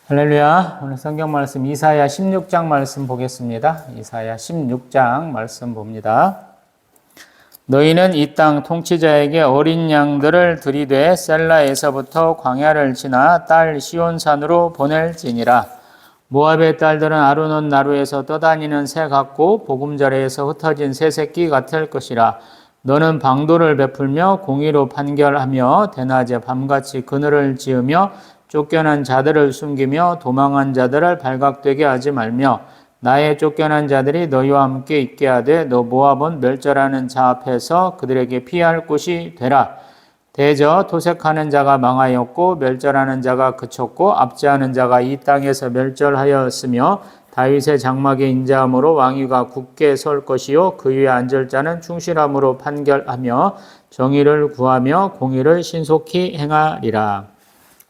할렐루야. 오늘 성경 말씀 이사야 16장 말씀 보겠습니다. 이사야 16장 말씀 봅니다. 너희는 이 땅 통치자에게 어린 양들을 들이되 셀라에서부터 광야를 지나 딸 시온산으로 보낼지니라. 모압의 딸들은 아르논 나루에서 떠다니는 새 같고 보금자리에서 흩어진 새 새끼 같을 것이라. 너는 방도를 베풀며 공의로 판결하며 대낮에 밤같이 그늘을 지으며 쫓겨난 자들을 숨기며 도망한 자들을 발각되게 하지 말며 나의 쫓겨난 자들이 너희와 함께 있게 하되 너 모압은 멸절하는 자 앞에서 그들에게 피할 곳이 되라. 대저 토색하는 자가 망하였고 멸절하는 자가 그쳤고 압제하는 자가 이 땅에서 멸절하였으며 다윗의 장막의 인자함으로 왕위가 굳게 설 것이요 그 위에 앉을 자는 충실함으로 판결하며 정의를 구하며 공의를 신속히 행하리라.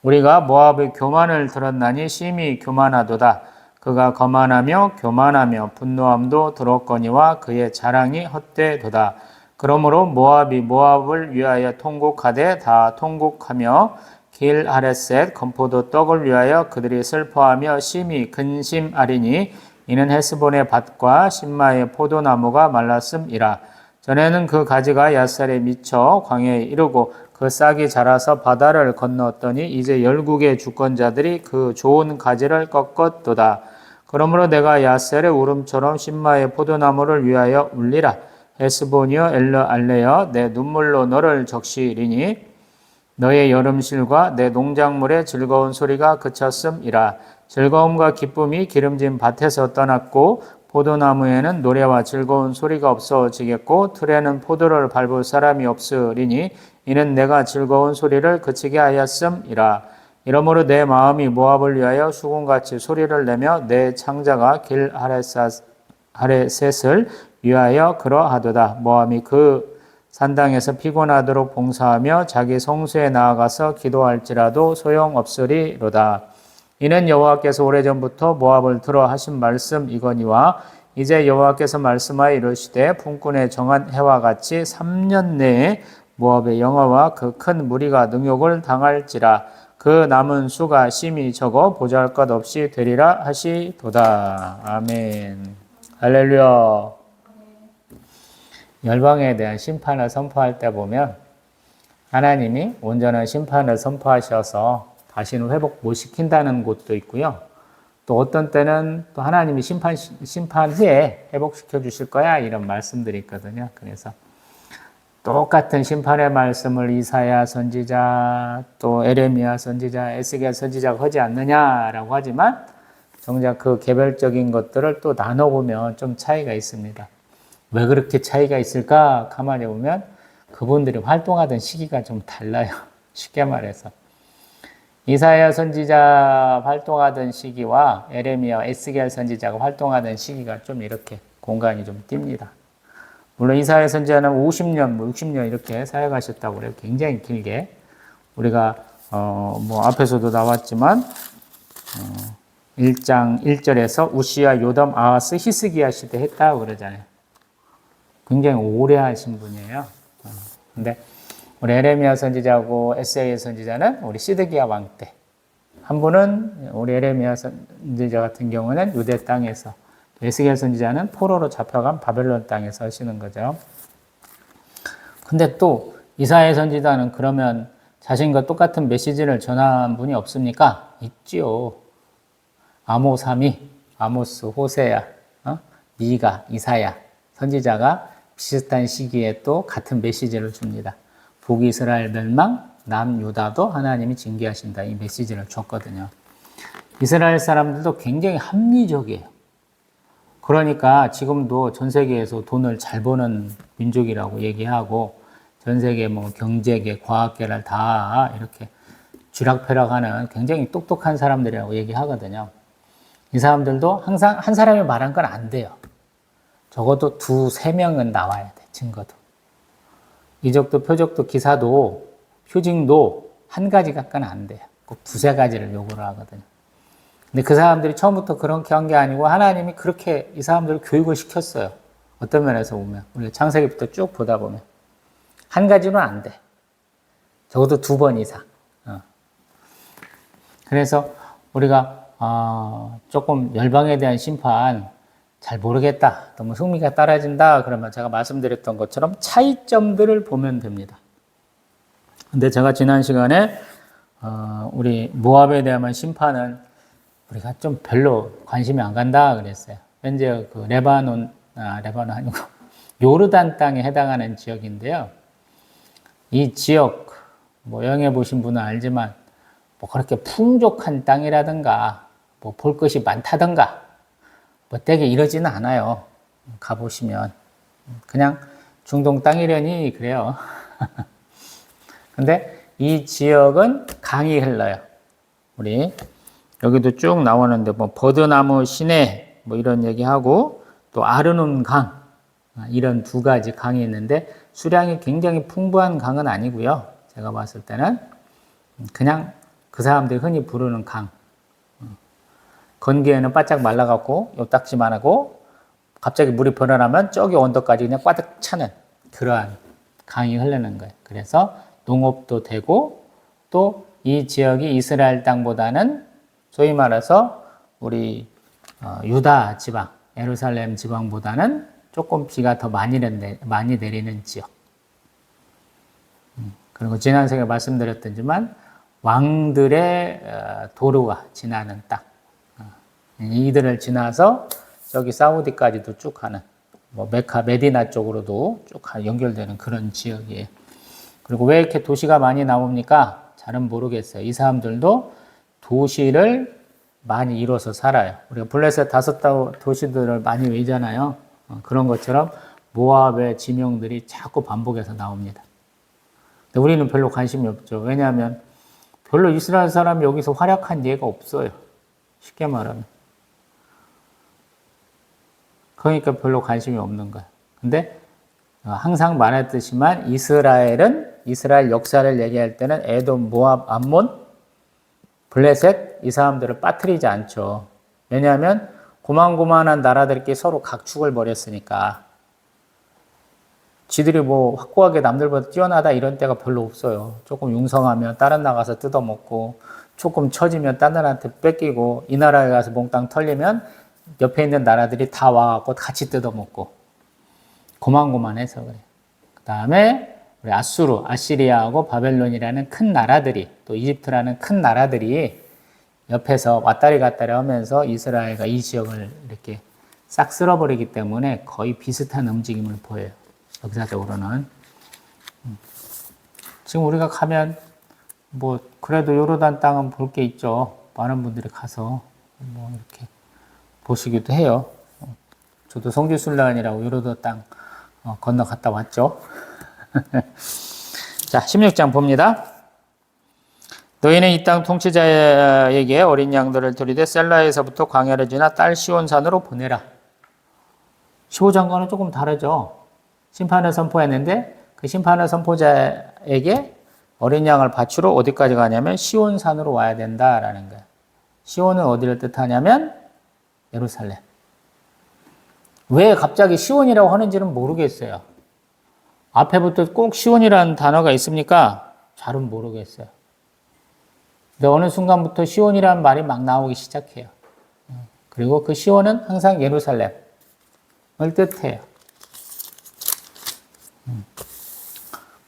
우리가 모압의 교만을 들었나니 심히 교만하도다. 그가 거만하며 교만하며 분노함도 들었거니와 그의 자랑이 헛되도다. 그러므로 모압이 모압을 위하여 통곡하되 다 통곡하며 길 아랫셋 건포도 떡을 위하여 그들이 슬퍼하며 심히 근심하리니 이는 헤스본의 밭과 신마의 포도나무가 말랐음이라. 전에는 그 가지가 얏살에 미쳐 광야에 이르고 그 싹이 자라서 바다를 건넜더니 이제 열국의 주권자들이 그 좋은 가지를 꺾었도다. 그러므로 내가 얏살의 울음처럼 신마의 포도나무를 위하여 울리라. 헤스본이여 엘러 알레여 내 눈물로 너를 적시리니 너의 여름실과 내 농작물의 즐거운 소리가 그쳤음이라. 즐거움과 기쁨이 기름진 밭에서 떠났고 포도나무에는 노래와 즐거운 소리가 없어지겠고 틀에는 포도를 밟을 사람이 없으리니 이는 내가 즐거운 소리를 그치게 하였음이라. 이러므로 내 마음이 모압을 위하여 수군같이 소리를 내며 내 창자가 길 아랫셋을 위하여 그러하도다. 모압이 그 산당에서 피곤하도록 봉사하며 자기 성소에 나아가서 기도할지라도 소용없으리로다. 이는 여호와께서 오래전부터 모압을 들어 하신 말씀이거니와 이제 여호와께서 말씀하여 이르시되 품꾼의 정한 해와 같이 3년 내에 모압의 영화와 그 큰 무리가 능욕을 당할지라. 그 남은 수가 심히 적어 보잘것없이 되리라 하시도다. 아멘. 할렐루야. 열방에 대한 심판을 선포할 때 보면 하나님이 온전한 심판을 선포하셔서 다시는 회복 못 시킨다는 곳도 있고요. 또 어떤 때는 또 하나님이 심판 후에 회복시켜 주실 거야 이런 말씀들이 있거든요. 그래서 똑같은 심판의 말씀을 이사야 선지자 또 에레미야 선지자 에스겔 선지자가 하지 않느냐라고 하지만 정작 그 개별적인 것들을 또 나눠보면 좀 차이가 있습니다. 왜 그렇게 차이가 있을까? 가만히 보면 그분들이 활동하던 시기가 좀 달라요. 쉽게 말해서 이사야 선지자 활동하던 시기와 에레미야, 에스겔 선지자가 활동하던 시기가 좀 이렇게 공간이 좀 띱니다. 물론 이사야 선지자는 50년, 60년 이렇게 사역하셨다고 그래요. 굉장히 길게. 우리가 앞에서도 나왔지만 1장 1절에서 우시야, 요담, 아하스, 히스기야 시대 했다고 그러잖아요. 굉장히 오래 하신 분이에요. 근데 우리 에레미야 선지자하고 에스겔 선지자는 우리 시드기야 왕 때. 한 분은 우리 에레미야 선지자 같은 경우는 유대 땅에서, 에스겔 선지자는 포로로 잡혀간 바벨론 땅에서 하시는 거죠. 근데 또 이사야 선지자는 그러면 자신과 똑같은 메시지를 전한 분이 없습니까? 있지요. 아모사미, 아모스, 호세야, 미가, 이사야 선지자가 비슷한 시기에 또 같은 메시지를 줍니다. 북이스라엘 멸망, 남유다도 하나님이 징계하신다. 이 메시지를 줬거든요. 이스라엘 사람들도 굉장히 합리적이에요. 그러니까 지금도 전 세계에서 돈을 잘 버는 민족이라고 얘기하고 전 세계 경제계, 과학계를 다 이렇게 쥐락펴락하는 굉장히 똑똑한 사람들이라고 얘기하거든요. 이 사람들도 항상 한 사람이 말한 건 안 돼요. 적어도 2-3명은 나와야 돼, 증거도. 이적도 표적도 기사도 표징도 한 가지 갖고는 안 돼요. 꼭 2-3가지를 요구를 하거든요. 근데 그 사람들이 처음부터 그렇게 한 게 아니고 하나님이 그렇게 이 사람들을 교육을 시켰어요. 어떤 면에서 보면 우리가 창세기부터 쭉 보다 보면 한 가지는 안 돼. 적어도 2번 이상. 그래서 우리가 조금 열방에 대한 심판 잘 모르겠다, 너무 흥미가 떨어진다, 그러면 제가 말씀드렸던 것처럼 차이점들을 보면 됩니다. 근데 제가 지난 시간에 우리 모압에 대한 심판은 우리가 좀 별로 관심이 안 간다 그랬어요. 현재 그 레바논 아니고 요르단 땅에 해당하는 지역인데요. 이 지역 뭐 여행해 보신 분은 알지만 뭐 그렇게 풍족한 땅이라든가 뭐 볼 것이 많다든가 뭐 되게 이러지는 않아요. 가보시면 그냥 중동 땅이려니 그래요. 근데 이 지역은 강이 흘러요. 우리 여기도 쭉 나오는데 뭐 버드나무 시내 뭐 이런 얘기하고 또 아르논 강 이런 두 가지 강이 있는데 수량이 굉장히 풍부한 강은 아니고요. 제가 봤을 때는 그냥 그 사람들이 흔히 부르는 강. 건기에는 바짝 말라갖고 요딱지만 하고 갑자기 물이 불어나면 저기 언덕까지 그냥 꽈득 차는 그러한 강이 흐르는 거예요. 그래서 농업도 되고 또 이 지역이 이스라엘 땅보다는 소위 말해서 우리 유다 지방, 예루살렘 지방보다는 조금 비가 더 많이 내리는 지역. 그리고 지난 시간에 말씀드렸던지만 왕들의 도로가 지나는 땅. 이들을 지나서 저기 사우디까지도 쭉 가는 뭐 메카, 메디나 쪽으로도 쭉 연결되는 그런 지역이에요. 그리고 왜 이렇게 도시가 많이 나옵니까? 잘은 모르겠어요. 이 사람들도 도시를 많이 이뤄서 살아요. 우리가 블레셋 5도시들을 많이 외잖아요. 그런 것처럼 모압의 지명들이 자꾸 반복해서 나옵니다. 근데 우리는 별로 관심이 없죠. 왜냐하면 별로 이스라엘 사람이 여기서 활약한 예가 없어요. 쉽게 말하면. 그러니까 별로 관심이 없는 거예요. 근데 항상 말했듯이만 이스라엘 역사를 얘기할 때는 에돔, 모압, 암몬, 블레셋 이 사람들을 빠뜨리지 않죠. 왜냐하면 고만고만한 나라들끼리 서로 각축을 벌였으니까 지들이 뭐 확고하게 남들보다 뛰어나다 이런 때가 별로 없어요. 조금 융성하면 다른 나가서 뜯어먹고 조금 처지면 딴 나라한테 뺏기고 이 나라에 가서 몽땅 털리면 옆에 있는 나라들이 다 와갖고 같이 뜯어먹고 고만고만해서 그래요. 그 다음에 우리 아시리아하고 바벨론이라는 큰 나라들이 또 이집트라는 큰 나라들이 옆에서 왔다리 갔다리 하면서 이스라엘과 이 지역을 이렇게 싹 쓸어버리기 때문에 거의 비슷한 움직임을 보여요. 역사적으로는. 지금 우리가 가면 뭐 그래도 요르단 땅은 볼 게 있죠. 많은 분들이 가서 뭐 이렇게 보시기도 해요. 저도 성지순례원이라고 요르단 땅 건너 갔다 왔죠. 자, 16장 봅니다. 너희는 이 땅 통치자에게 어린 양들을 들이되 셀라에서부터 광야를 지나 딸 시온산으로 보내라. 15장과는 조금 다르죠. 심판을 선포했는데 그 심판을 선포자에게 어린 양을 바치러 어디까지 가냐면 시온산으로 와야 된다라는 거예요. 시온은 어디를 뜻하냐면 예루살렘. 왜 갑자기 시온이라고 하는지는 모르겠어요. 앞에부터 꼭 시온이라는 단어가 있습니까? 잘은 모르겠어요. 근데 어느 순간부터 시온이라는 말이 막 나오기 시작해요. 그리고 그 시온은 항상 예루살렘을 뜻해요.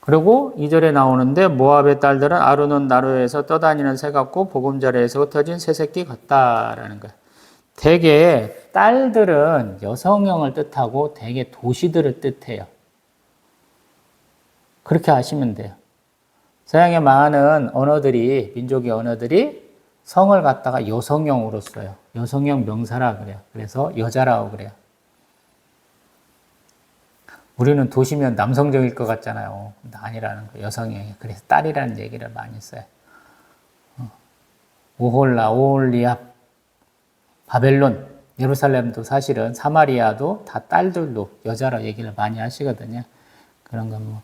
그리고 2절에 나오는데 모압의 딸들은 아르논 나루에서 떠다니는 새 같고 보금자리에서 흩어진 새 새끼 같다라는 거예요. 대개 딸들은 여성형을 뜻하고 대개 도시들을 뜻해요. 그렇게 아시면 돼요. 서양의 많은 언어들이, 민족의 언어들이 성을 갖다가 여성형으로 써요. 여성형 명사라 그래요. 그래서 여자라고 그래요. 우리는 도시면 남성적일 것 같잖아요. 아니라는 거예요. 여성형이. 그래서 딸이라는 얘기를 많이 써요. 오홀라, 오홀리압, 바벨론, 예루살렘도 사실은 사마리아도 다 딸들도 여자라 얘기를 많이 하시거든요. 그런 건 뭐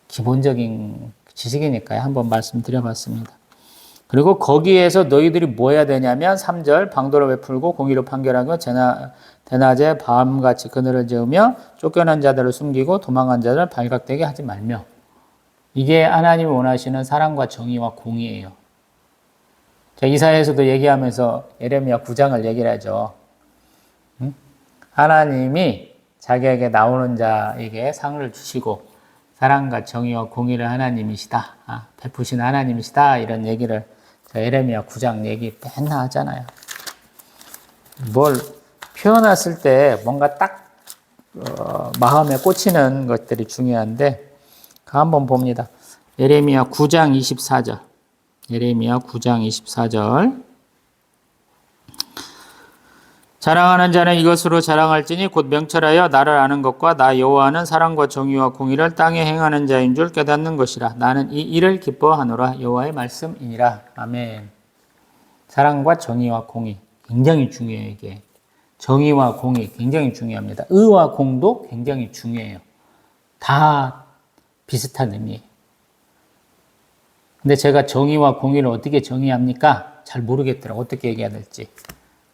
기본적인 지식이니까요. 한번 말씀드려봤습니다. 그리고 거기에서 너희들이 뭐 해야 되냐면 3절 방도를 베풀고 공의로 판결하고 대낮에 밤같이 그늘을 지으며 쫓겨난 자들을 숨기고 도망간 자들을 발각되게 하지 말며. 이게 하나님이 원하시는 사랑과 정의와 공의예요. 자, 이사야에서도 얘기하면서 예레미야 9장을 얘기를 하죠. 응? 하나님이 자기에게 나오는 자에게 상을 주시고 사랑과 정의와 공의를 하나님이시다. 베푸신 하나님이시다. 이런 얘기를 예레미야 9장 얘기 맨날 하잖아요. 뭘 표현했을 때 뭔가 딱 마음에 꽂히는 것들이 중요한데 한번 봅니다. 예레미야 9장 24절. 예레미야 9장 24절. 자랑하는 자는 이것으로 자랑할지니 곧 명철하여 나를 아는 것과 나 여호와는 사랑과 정의와 공의를 땅에 행하는 자인 줄 깨닫는 것이라. 나는 이 일을 기뻐하노라. 여호와의 말씀이니라. 아멘. 사랑과 정의와 공의 굉장히 중요해요. 이게 정의와 공의 굉장히 중요합니다. 의와 공도 굉장히 중요해요. 다 비슷한 의미예요. 근데 제가 정의와 공의를 어떻게 정의합니까? 잘 모르겠더라고요. 어떻게 얘기해야 될지.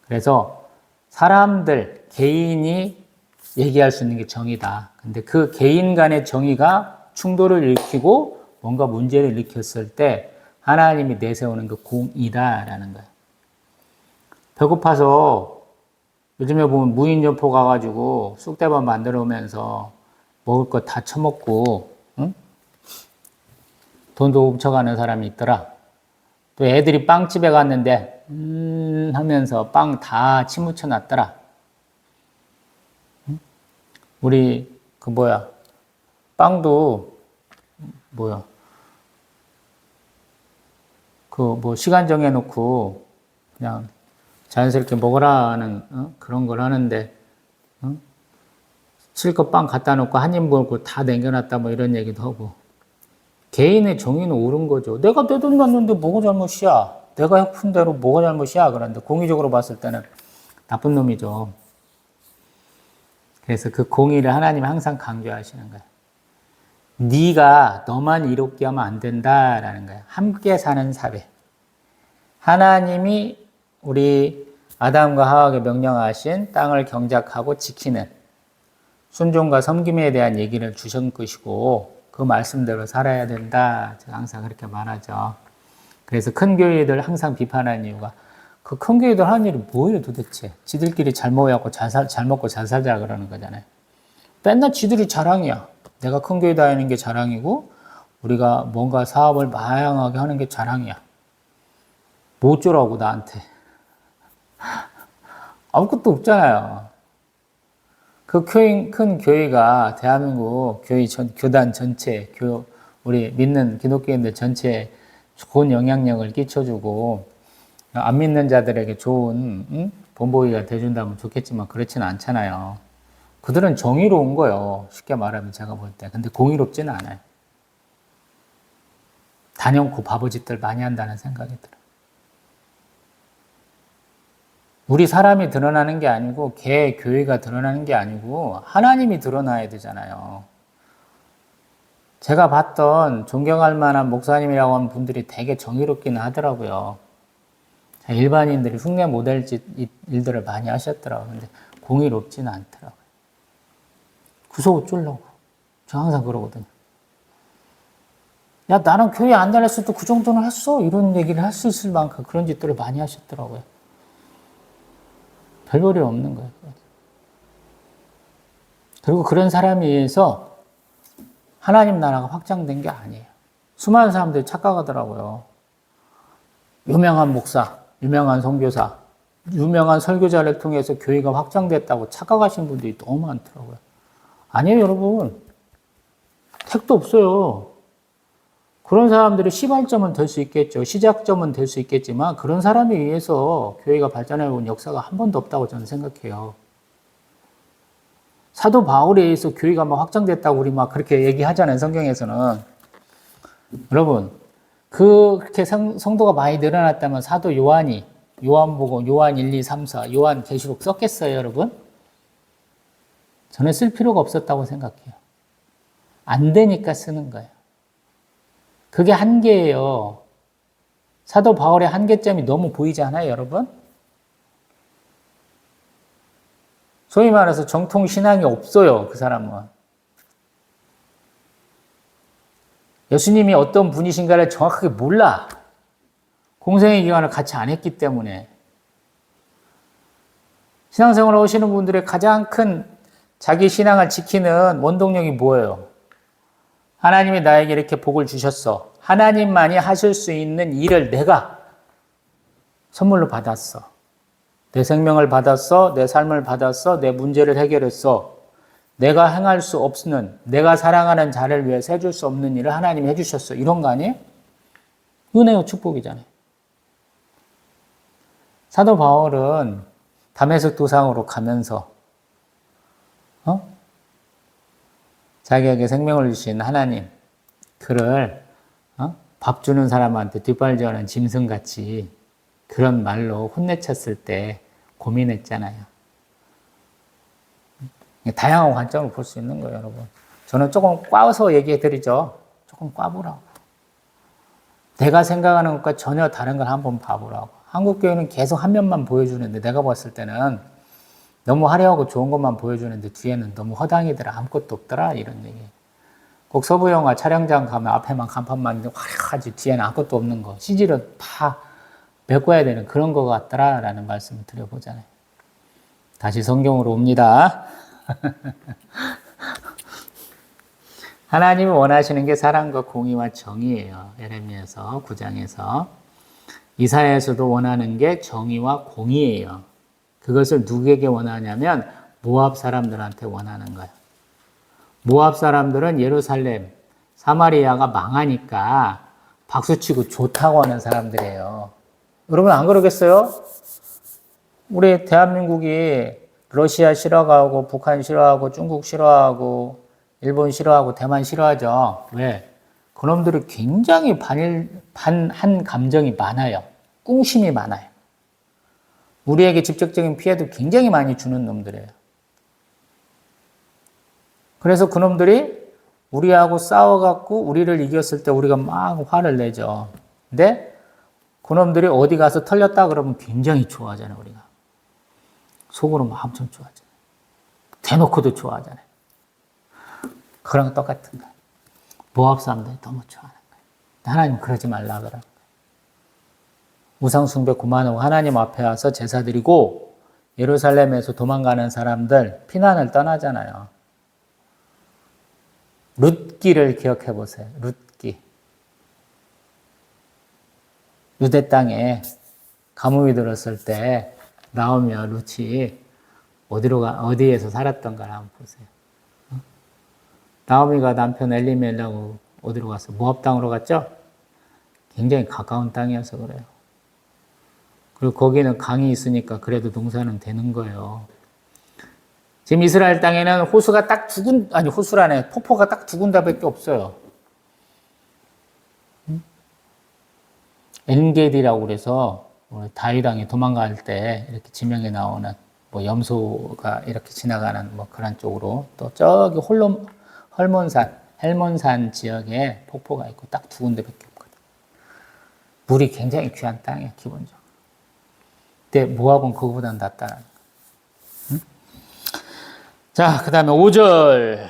그래서 사람들, 개인이 얘기할 수 있는 게 정의다. 근데 그 개인 간의 정의가 충돌을 일으키고 뭔가 문제를 일으켰을 때 하나님이 내세우는 그 공의다라는 거예요. 배고파서 요즘에 보면 무인점포 가가지고 쑥대밥 만들어 오면서 먹을 거 다 처먹고, 응? 돈도 훔쳐가는 사람이 있더라. 또 애들이 빵집에 갔는데 하면서 빵 다 치무쳐 놨더라. 응? 우리 빵도 시간 정해놓고 그냥 자연스럽게 먹으라는 그런 걸 하는데 실컷 빵 갖다 놓고 한 입 먹고 다 남겨놨다 뭐 이런 얘기도 하고. 개인의 정의는 옳은 거죠. 내가 내 돈 났는데 뭐가 잘못이야? 내가 해픈 대로 뭐가 잘못이야? 그런데 공의적으로 봤을 때는 나쁜 놈이죠. 그래서 그 공의를 하나님이 항상 강조하시는 거예요. 네가 너만 이롭게 하면 안 된다라는 거예요. 함께 사는 사회. 하나님이 우리 아담과 하와에게 명령하신 땅을 경작하고 지키는 순종과 섬김에 대한 얘기를 주신 것이고 그 말씀대로 살아야 된다. 제가 항상 그렇게 말하죠. 그래서 큰 교회들 항상 비판하는 이유가 그 큰 교회들 하는 일이 뭐예요 도대체. 지들끼리 잘 모여갖고 잘 먹고 잘 살자 그러는 거잖아요. 맨날 지들이 자랑이야. 내가 큰 교회 다니는 게 자랑이고 우리가 뭔가 사업을 마땅하게 하는 게 자랑이야. 뭐 어쩌라고 나한테. 아무것도 없잖아요. 그 큰 교회가 대한민국 교단 전체, 우리 믿는 기독교인들 전체에 좋은 영향력을 끼쳐주고 안 믿는 자들에게 좋은 본보기가 돼준다면 좋겠지만 그렇지는 않잖아요. 그들은 정의로운 거예요. 쉽게 말하면 제가 볼 때. 근데 공의롭지는 않아요. 단연코 바보짓들 많이 한다는 생각이 들어요. 우리 사람이 드러나는 게 아니고 교회가 드러나는 게 아니고 하나님이 드러나야 되잖아요. 제가 봤던 존경할 만한 목사님이라고 하는 분들이 되게 정의롭기는 하더라고요. 일반인들이 흉내 못 낼 일들을 많이 하셨더라고요. 근데 공의롭지는 않더라고요. 구속 어쩌려고. 저 항상 그러거든요. 야, 나는 교회 안 다녔어도 그 정도는 했어. 이런 얘기를 할 수 있을 만큼 그런 짓들을 많이 하셨더라고요. 별볼일 없는 거예요. 그리고 그런 사람에 의해서 하나님 나라가 확장된 게 아니에요. 수많은 사람들이 착각하더라고요. 유명한 목사, 유명한 선교사, 유명한 설교자를 통해서 교회가 확장됐다고 착각하시는 분들이 너무 많더라고요. 아니에요, 여러분. 택도 없어요. 그런 사람들이 시발점은 될 수 있겠죠. 시작점은 될 수 있겠지만 그런 사람에 의해서 교회가 발전해 온 역사가 한 번도 없다고 저는 생각해요. 사도 바울에 의해서 교회가 막 확장됐다고 우리 막 그렇게 얘기하잖아요. 성경에서는. 여러분, 그렇게 성도가 많이 늘어났다면 사도 요한이 요한복음, 요한 1, 2, 3, 4, 요한 계시록 썼겠어요, 여러분? 저는 쓸 필요가 없었다고 생각해요. 안 되니까 쓰는 거예요. 그게 한계예요. 사도 바울의 한계점이 너무 보이지 않아요, 여러분? 소위 말해서 정통 신앙이 없어요, 그 사람은. 예수님이 어떤 분이신가를 정확하게 몰라. 공생의 기간을 같이 안 했기 때문에. 신앙생활 하시는 분들의 가장 큰 자기 신앙을 지키는 원동력이 뭐예요? 하나님이 나에게 이렇게 복을 주셨어. 하나님만이 하실 수 있는 일을 내가 선물로 받았어. 내 생명을 받았어. 내 삶을 받았어. 내 문제를 해결했어. 내가 행할 수 없는, 내가 사랑하는 자를 위해서 해줄 수 없는 일을 하나님이 해주셨어. 이런 거 아니에요? 은혜요, 축복이잖아요. 사도 바울은 다메섹 도상으로 가면서 자기에게 생명을 주신 하나님, 그를 밥 주는 사람한테 뒷발질하는 짐승같이 그런 말로 혼내쳤을 때 고민했잖아요. 다양한 관점을 볼 수 있는 거예요, 여러분. 저는 조금 꽈서 얘기해 드리죠. 조금 꽈보라고. 내가 생각하는 것과 전혀 다른 걸 한번 봐보라고. 한국교회는 계속 한 면만 보여주는데 내가 봤을 때는 너무 화려하고 좋은 것만 보여주는데 뒤에는 너무 허당이더라. 아무것도 없더라. 이런 얘기. 꼭 서부영화 촬영장 가면 앞에만 간판만 화려하지 뒤에는 아무것도 없는 거. CG로 다 메꿔야 되는 그런 거 같더라. 라는 말씀을 드려보잖아요. 다시 성경으로 옵니다. 하나님이 원하시는 게 사랑과 공의와 정의예요. 에레미야서 9장에서. 이사야에서도 원하는 게 정의와 공의예요. 그것을 누구에게 원하냐면 모압 사람들한테 원하는 거예요. 모압 사람들은 예루살렘, 사마리아가 망하니까 박수치고 좋다고 하는 사람들이에요. 여러분 안 그러겠어요? 우리 대한민국이 러시아 싫어하고 북한 싫어하고 중국 싫어하고 일본 싫어하고 대만 싫어하죠. 왜? 그놈들이 굉장히 반한 감정이 많아요. 꿍심이 많아요. 우리에게 직접적인 피해도 굉장히 많이 주는 놈들이에요. 그래서 그놈들이 우리하고 싸워갖고 우리를 이겼을 때 우리가 막 화를 내죠. 근데 그놈들이 어디 가서 털렸다 그러면 굉장히 좋아하잖아요, 우리가. 속으로 막 엄청 좋아하잖아요. 대놓고도 좋아하잖아요. 그런 거 똑같은 거예요. 모압 사람들이 너무 좋아하는 거예요. 하나님 그러지 말라 그러는 거예요. 우상숭배 그만하고 하나님 앞에 와서 제사 드리고 예루살렘에서 도망가는 사람들 피난을 떠나잖아요. 룻기를 기억해 보세요. 룻기. 유대 땅에 가뭄이 들었을 때 나오며 룻이 어디에서 살았던가 한번 보세요. 나오미가 남편 엘리멜하고 어디로 갔어? 모압 땅으로 갔죠? 굉장히 가까운 땅이어서 그래요. 그리고 거기는 강이 있으니까 그래도 농사는 되는 거예요. 지금 이스라엘 땅에는 호수가 딱 호수라네. 폭포가 딱 두 군데밖에 없어요. 엔게디라고 그래서 다윗 왕이 도망갈 때 이렇게 지명에 나오는 염소가 이렇게 지나가는 그런 쪽으로 또 저기 헬몬산 지역에 폭포가 있고 딱 두 군데밖에 없거든. 물이 굉장히 귀한 땅이에요, 기본적으로. 근데 모압은 그거보다 낫다는 거예요. 응? 자, 그 다음에 5절.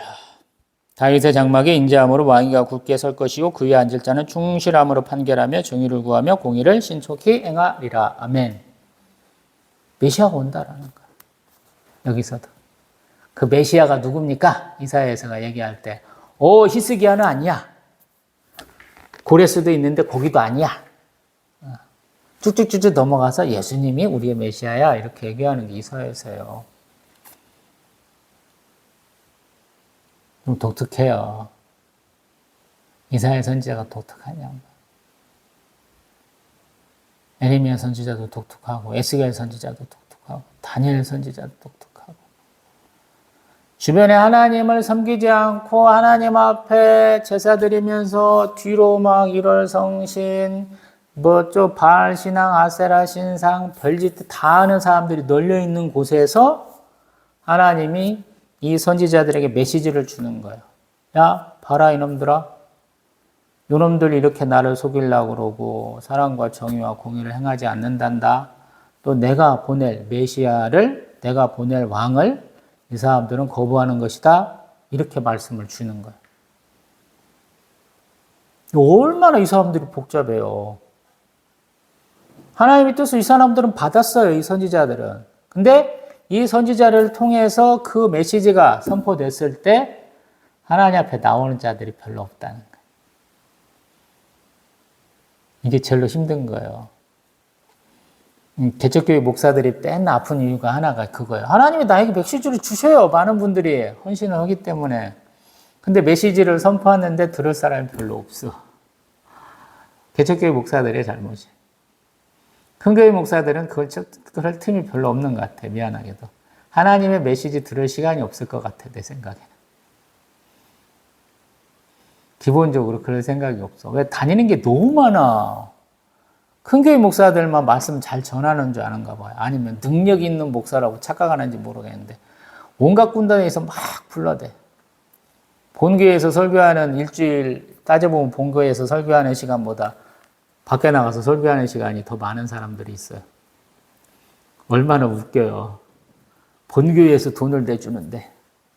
다윗의 장막에 인자함으로 왕위가 굳게 설 것이요 그에 앉을 자는 충실함으로 판결하며 정의를 구하며 공의를 신속히 행하리라. 아멘. 메시아가 온다라는 거예요. 여기서도. 그 메시아가 누굽니까? 이사야서가 얘기할 때 히스기야는 아니야. 고레스도 있는데 거기도 아니야. 쭉쭉쭉쭉 넘어가서 예수님이 우리의 메시아야 이렇게 얘기하는 게 이사야서예요. 좀 독특해요. 이사야 선지자가 독특하냐. 에레미야 선지자도 독특하고 에스겔 선지자도 독특하고 다니엘 선지자도 독특하고 주변에 하나님을 섬기지 않고 하나님 앞에 제사 드리면서 뒤로 막 1월 성신 바알 신앙, 아세라 신상, 별짓 다 하는 사람들이 널려 있는 곳에서 하나님이 이 선지자들에게 메시지를 주는 거예요. 야, 봐라 이놈들아. 이놈들 이렇게 나를 속이려고 그러고 사랑과 정의와 공의를 행하지 않는단다. 또 내가 보낼 메시아를, 내가 보낼 왕을 이 사람들은 거부하는 것이다. 이렇게 말씀을 주는 거예요. 얼마나 이 사람들이 복잡해요. 하나님의 뜻을 이 사람들은 받았어요. 이 선지자들은. 근데 이 선지자를 통해서 그 메시지가 선포됐을 때 하나님 앞에 나오는 자들이 별로 없다는 거예요. 이게 제일로 힘든 거예요. 개척교회 목사들이 맨날 아픈 이유가 하나가 그거예요. 하나님이 나에게 메시지를 주셔요. 많은 분들이 헌신을 하기 때문에. 근데 메시지를 선포하는데 들을 사람이 별로 없어. 개척교회 목사들의 잘못이. 큰교회 목사들은 그럴 틈이 별로 없는 것 같아. 미안하게도. 하나님의 메시지 들을 시간이 없을 것 같아. 내 생각에는. 기본적으로 그럴 생각이 없어. 왜? 다니는 게 너무 많아. 큰교회 목사들만 말씀 잘 전하는 줄 아는가 봐요. 아니면 능력 있는 목사라고 착각하는지 모르겠는데 온갖 군단에서 막 불러대. 본교회에서 설교하는 일주일 따져보면 본교회에서 설교하는 시간보다 밖에 나가서 설교하는 시간이 더 많은 사람들이 있어요. 얼마나 웃겨요. 본교회에서 돈을 내주는데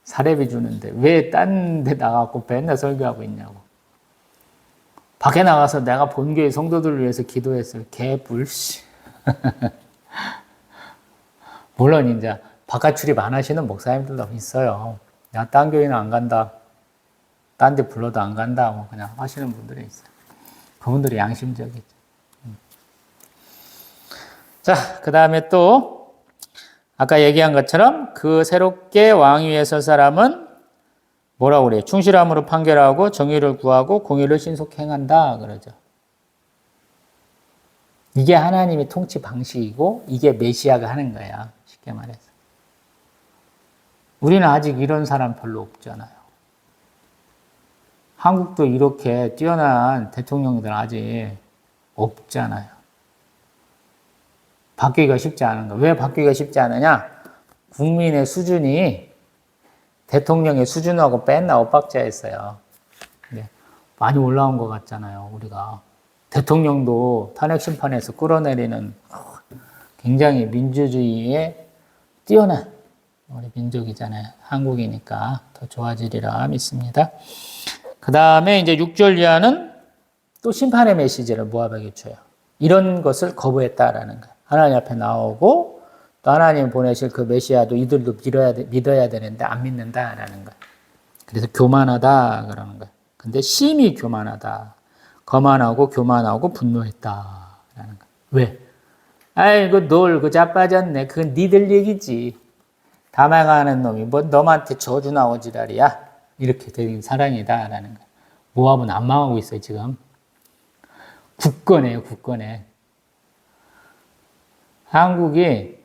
사례비 주는데 왜 딴 데 나가고 맨날 설교하고 있냐고. 밖에 나가서 내가 본교회 성도들을 위해서 기도했어요. 개불씨. 물론 이제 바깥 출입 안 하시는 목사님들도 있어요. 야, 딴 교회는 안 간다. 딴 데 불러도 안 간다. 뭐 그냥 하시는 분들이 있어요. 그분들이 양심적이죠. 자, 그 다음에 또 아까 얘기한 것처럼 그 새롭게 왕위에 설 사람은 뭐라고 그래요? 충실함으로 판결하고 정의를 구하고 공의를 신속히 행한다 그러죠. 이게 하나님의 통치 방식이고 이게 메시아가 하는 거야. 쉽게 말해서. 우리는 아직 이런 사람 별로 없잖아요. 한국도 이렇게 뛰어난 대통령들 아직 없잖아요. 바뀌기가 쉽지 않은 거. 왜 바뀌기가 쉽지 않으냐? 국민의 수준이 대통령의 수준하고 맨날 엇박자했어요. 네. 많이 올라온 것 같잖아요, 우리가. 대통령도 탄핵 심판에서 끌어내리는 굉장히 민주주의에 뛰어난 우리 민족이잖아요. 한국이니까 더 좋아지리라 믿습니다. 그 다음에 이제 6절 이하는 또 심판의 메시지를 모압에게 줘요. 이런 것을 거부했다라는 거예요. 하나님 앞에 나오고 또 하나님 보내실 그 메시아도 이들도 믿어야 되는데 안 믿는다라는 거예요. 그래서 교만하다 그러는 거예요. 근데 심히 교만하다. 거만하고 교만하고 분노했다라는 거예요. 왜? 아이고 그 자빠졌네. 그건 니들 얘기지. 다 망하는 놈이 뭐 너한테 저주 나오 지랄이야. 이렇게 된 사랑이다라는 거예요. 모압은 안 망하고 있어요 지금. 굳건해요 굳건해. 한국이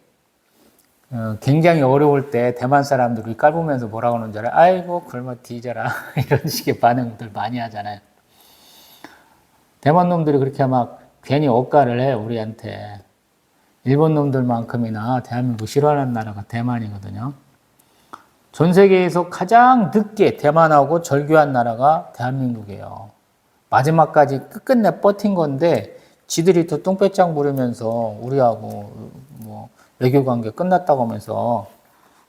굉장히 어려울 때 대만 사람들이 깔보면서 뭐라고 하는 줄 알아요? 아이고 굶어 뒤져라 이런 식의 반응들 많이 하잖아요. 대만 놈들이 그렇게 막 괜히 억가를 해 우리한테. 일본 놈들만큼이나 대한민국 싫어하는 나라가 대만이거든요. 전 세계에서 가장 늦게 대만하고 절교한 나라가 대한민국이에요. 마지막까지 끝끝내 버틴 건데 지들이 또 똥배짱 부리면서 우리하고 뭐 외교관계 끝났다고 하면서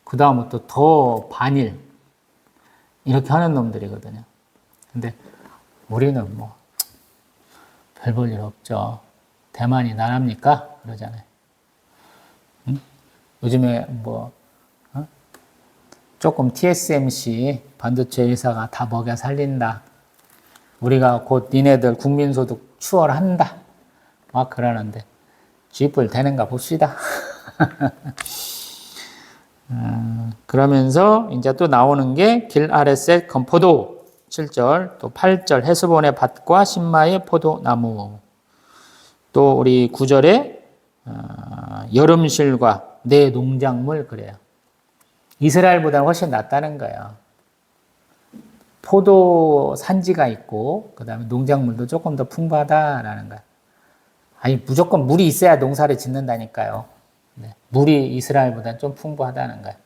그 다음부터 더 반일 이렇게 하는 놈들이거든요. 근데 우리는 뭐 별 볼 일 없죠. 대만이 나랍니까? 그러잖아요. 응? 요즘에 뭐 조금 TSMC 반도체 회사가 다 먹여 살린다. 우리가 곧 니네들 국민소득 추월한다. 막 그러는데 쥐뿔 되는가 봅시다. 그러면서 이제 또 나오는 게 길아레셋 건포도 7절, 또 8절 헤스본의 밭과 신마의 포도나무, 또 우리 9절에 여름실과 내 농작물 그래요. 이스라엘보다는 훨씬 낫다는 거예요. 포도 산지가 있고 그 다음에 농작물도 조금 더 풍부하다라는 거예요. 아니 무조건 물이 있어야 농사를 짓는다니까요. 네, 물이 이스라엘보다는 좀 풍부하다는 거예요.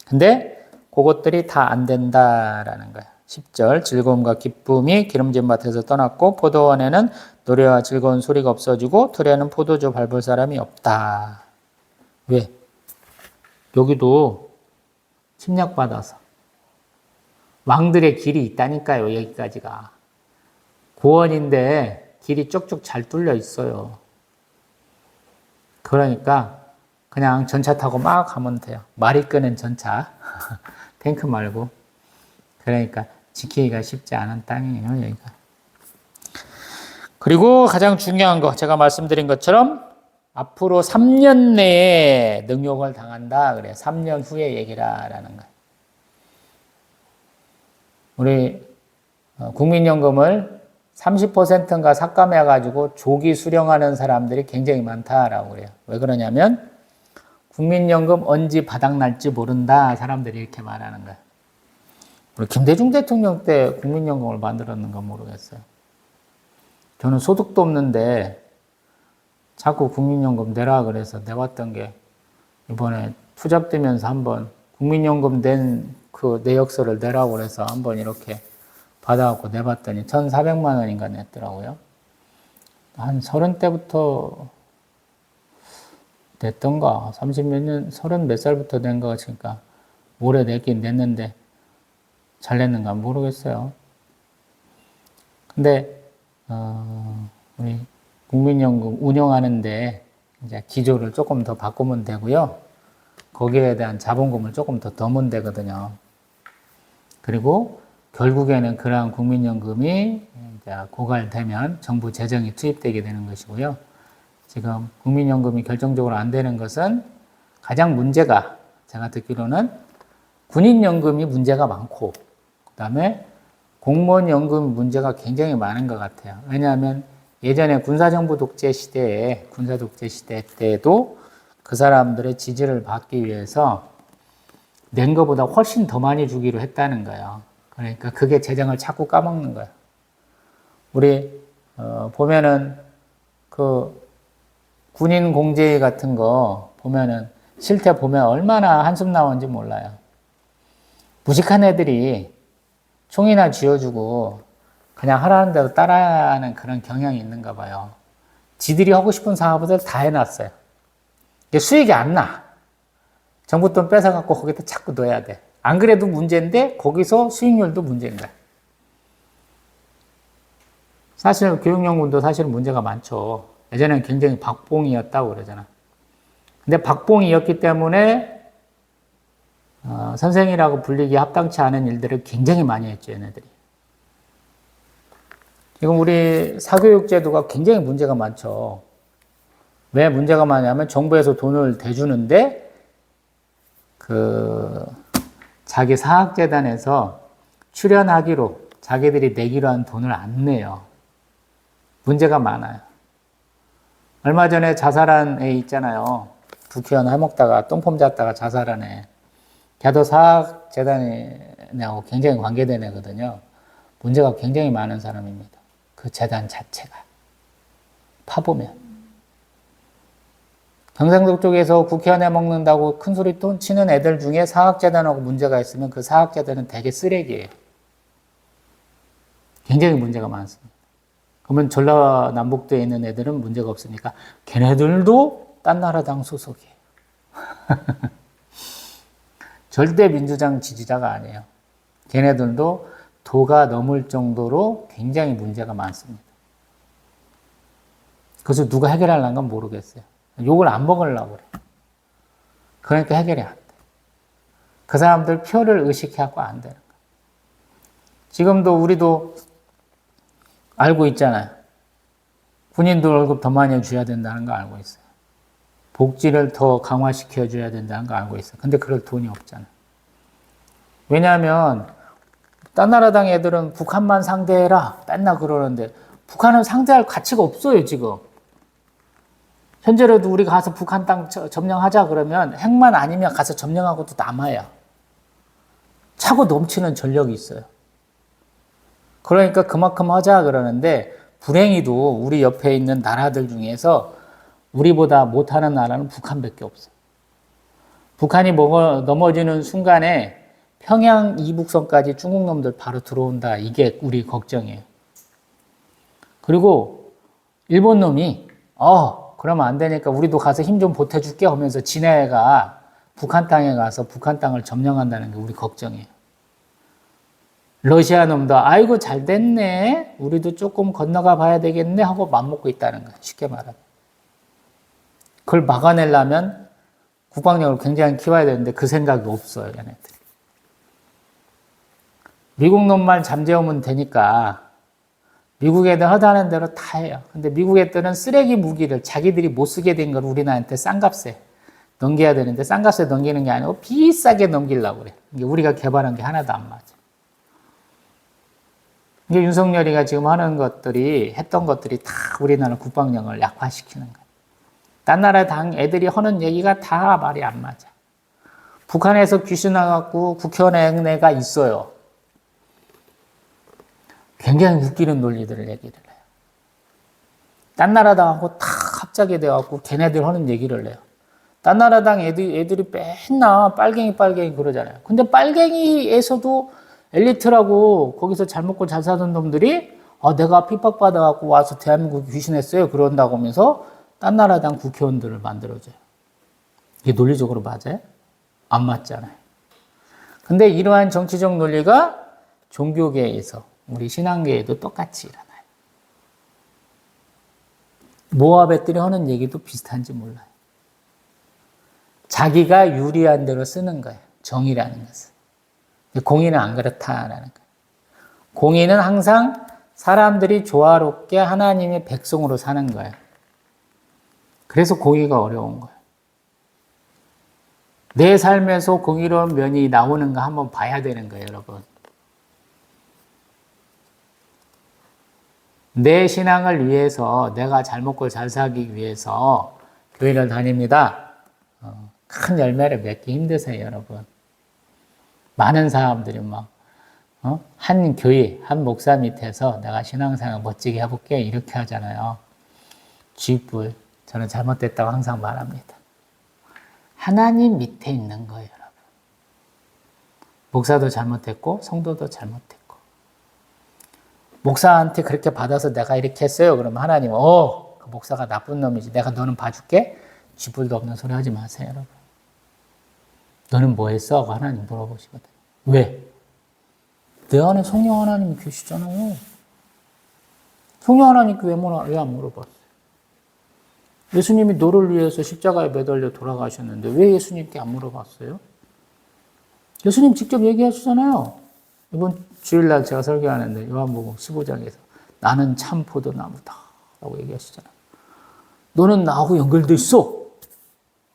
근데 그것들이 다 안 된다라는 거예요. 10절 즐거움과 기쁨이 기름진 밭에서 떠났고 포도원에는 노래와 즐거운 소리가 없어지고 들에는 포도주 밟을 사람이 없다. 왜? 여기도 침략받아서 왕들의 길이 있다니까요. 여기까지가 고원인데 길이 쭉쭉 잘 뚫려 있어요. 그러니까 그냥 전차 타고 막 가면 돼요. 말이 끄는 전차. 탱크 말고. 그러니까 지키기가 쉽지 않은 땅이에요, 여기가. 그리고 가장 중요한 거, 제가 말씀드린 것처럼 앞으로 3년 내에 능욕을 당한다. 그래요. 3년 후에 얘기라라는 거예요. 우리 국민연금을 30%인가 삭감해가지고 조기 수령하는 사람들이 굉장히 많다라고 그래요. 왜 그러냐면 국민연금 언제 바닥날지 모른다. 사람들이 이렇게 말하는 거예요. 우리 김대중 대통령 때 국민연금을 만들었는가 모르겠어요. 저는 소득도 없는데 자꾸 국민연금 내라 그래서 내왔던 게 이번에 투잡되면서 한번 국민연금 낸 그 내역서를 내라고 그래서 한번 이렇게 받아갖고 내봤더니 1,400만 원인가 냈더라고요. 한 30대부터 냈던가 30몇 년, 30 몇 살부터 낸 거 같으니까 올해 냈긴 냈는데 잘 냈는가 모르겠어요. 근데 우리 국민연금 운영하는데 이제 기조를 조금 더 바꾸면 되고요. 거기에 대한 자본금을 조금 더 넣으면 되거든요. 그리고 결국에는 그러한 국민연금이 이제 고갈되면 정부 재정이 투입되게 되는 것이고요. 지금 국민연금이 결정적으로 안 되는 것은 가장 문제가 제가 듣기로는 군인연금이 문제가 많고 그 다음에 공무원연금 문제가 굉장히 많은 것 같아요. 왜냐하면 예전에 군사정부 독재 시대에 군사 독재 시대 때도 그 사람들의 지지를 받기 위해서 낸 것보다 훨씬 더 많이 주기로 했다는 거예요. 그러니까 그게 재정을 자꾸 까먹는 거예요. 우리 보면은 그 군인 공제위 같은 거 보면은 실태 보면 얼마나 한숨 나오는지 몰라요. 무식한 애들이 총이나 쥐어주고 그냥 하라는 대로 따라하는 그런 경향이 있는가 봐요. 지들이 하고 싶은 사업을 다 해놨어요. 이게 수익이 안 나. 정부 돈 뺏어갖고 거기다 자꾸 넣어야 돼. 안 그래도 문제인데 거기서 수익률도 문제인 거야. 사실 교육연금도 사실은 문제가 많죠. 예전에는 굉장히 박봉이었다고 그러잖아. 근데 박봉이었기 때문에 선생이라고 불리기 합당치 않은 일들을 굉장히 많이 했죠, 얘네들이. 지금 우리 사교육 제도가 굉장히 문제가 많죠. 왜 문제가 많냐면 정부에서 돈을 대주는데 자기 사학재단에서 출연하기로 자기들이 내기로 한 돈을 안 내요. 문제가 많아요. 얼마 전에 자살한 애 있잖아요. 국회의원 해먹다가 똥폼 잤다가 자살한 애. 걔도 사학재단하고 굉장히 관계된 애거든요. 문제가 굉장히 많은 사람입니다. 그 재단 자체가. 파보면. 경상도 쪽에서 국회의원 해먹는다고 큰 소리 또 치는 애들 중에 사학재단하고 문제가 있으면 그 사학재단은 되게 쓰레기예요. 굉장히 문제가 많습니다. 그러면 전라남북도에 있는 애들은 문제가 없으니까 걔네들도 딴 나라 당 소속이에요. 절대 민주당 지지자가 아니에요. 걔네들도 도가 넘을 정도로 굉장히 문제가 많습니다. 그래서 누가 해결하려는 건 모르겠어요. 욕을 안 먹으려고 그래. 그러니까 해결이 안 돼. 그 사람들 표를 의식해갖고 안 되는 거야. 지금도 우리도 알고 있잖아요. 군인들 월급 더 많이 줘야 된다는 거 알고 있어요. 복지를 더 강화시켜줘야 된다는 거 알고 있어요. 근데 그럴 돈이 없잖아. 왜냐하면 딴 나라 당 애들은 북한만 상대해라 맨날 그러는데 북한은 상대할 가치가 없어요 지금. 현재라도 우리가 가서 북한 땅 점령하자 그러면 핵만 아니면 가서 점령하고도 남아요. 차고 넘치는 전력이 있어요. 그러니까 그만큼 하자 그러는데 불행히도 우리 옆에 있는 나라들 중에서 우리보다 못하는 나라는 북한밖에 없어요. 북한이 넘어지는 순간에 평양 이북선까지 중국 놈들 바로 들어온다. 이게 우리 걱정이에요. 그리고 일본 놈이 그러면 안 되니까 우리도 가서 힘 좀 보태줄게 하면서 지네가 북한 땅에 가서 북한 땅을 점령한다는 게 우리 걱정이에요. 러시아 놈도 아이고 잘 됐네. 우리도 조금 건너가 봐야 되겠네 하고 맘먹고 있다는 거예요. 쉽게 말하면. 그걸 막아내려면 국방력을 굉장히 키워야 되는데 그 생각이 없어요, 얘네들이. 미국 놈만 잠재우면 되니까 미국 애들 하자는 대로 다 해요. 근데 미국 애들은 쓰레기 무기를 자기들이 못 쓰게 된 걸 우리나라한테 싼 값에 넘겨야 되는데 싼 값에 넘기는 게 아니고 비싸게 넘기려고 그래. 이게 우리가 개발한 게 하나도 안 맞아. 이게 윤석열이가 지금 하는 것들이, 했던 것들이 다 우리나라 국방력을 약화시키는 거야. 딴 나라 당 애들이 하는 얘기가 다 말이 안 맞아. 북한에서 귀신 나갖고 국회의원회가 있어요. 굉장히 웃기는 논리들을 얘기를 해요. 딴 나라 당하고 다 합작이 돼갖고 걔네들 하는 얘기를 해요. 딴 나라 당 애들이 맨날 빨갱이 그러잖아요. 근데 빨갱이에서도 엘리트라고 거기서 잘 먹고 잘 사는 놈들이 내가 핍박받아갖고 와서 대한민국 귀신했어요. 그런다고 하면서 딴 나라 당 국회의원들을 만들어줘요. 이게 논리적으로 맞아요? 안 맞잖아요. 근데 이러한 정치적 논리가 종교계에서 우리 신앙계에도 똑같이 일어나요. 모압 애들이 하는 얘기도 비슷한지 몰라요. 자기가 유리한 대로 쓰는 거예요. 정의라는 것은. 공의는 안 그렇다라는 거예요. 공의는 항상 사람들이 조화롭게 하나님의 백성으로 사는 거예요. 그래서 공의가 어려운 거예요. 내 삶에서 공의로운 면이 나오는가 한번 봐야 되는 거예요, 여러분. 내 신앙을 위해서, 내가 잘 먹고 잘 살기 위해서 교회를 다닙니다. 큰 열매를 맺기 힘드세요, 여러분. 많은 사람들이 한 교회, 한 목사 밑에서 내가 신앙생활 멋지게 해볼게, 이렇게 하잖아요. 쥐뿔. 저는 잘못됐다고 항상 말합니다. 하나님 밑에 있는 거예요, 여러분. 목사도 잘못했고, 성도도 잘못했고. 목사한테 그렇게 받아서 내가 이렇게 했어요. 그러면 하나님은, 그 목사가 나쁜 놈이지. 내가 너는 봐줄게. 쥐뿔도 없는 소리 하지 마세요, 여러분. 너는 뭐 했어? 하고 하나님 물어보시거든. 왜? 내 안에 성령 하나님이 계시잖아요. 성령 하나님께 왜 안 물어봤어요? 예수님이 너를 위해서 십자가에 매달려 돌아가셨는데 왜 예수님께 안 물어봤어요? 예수님 직접 얘기하시잖아요. 이번 주일날 제가 설교하는데 요한복음 15장에서 나는 참 포도나무다 라고 얘기하시잖아요. 너는 나하고 연결돼 있어.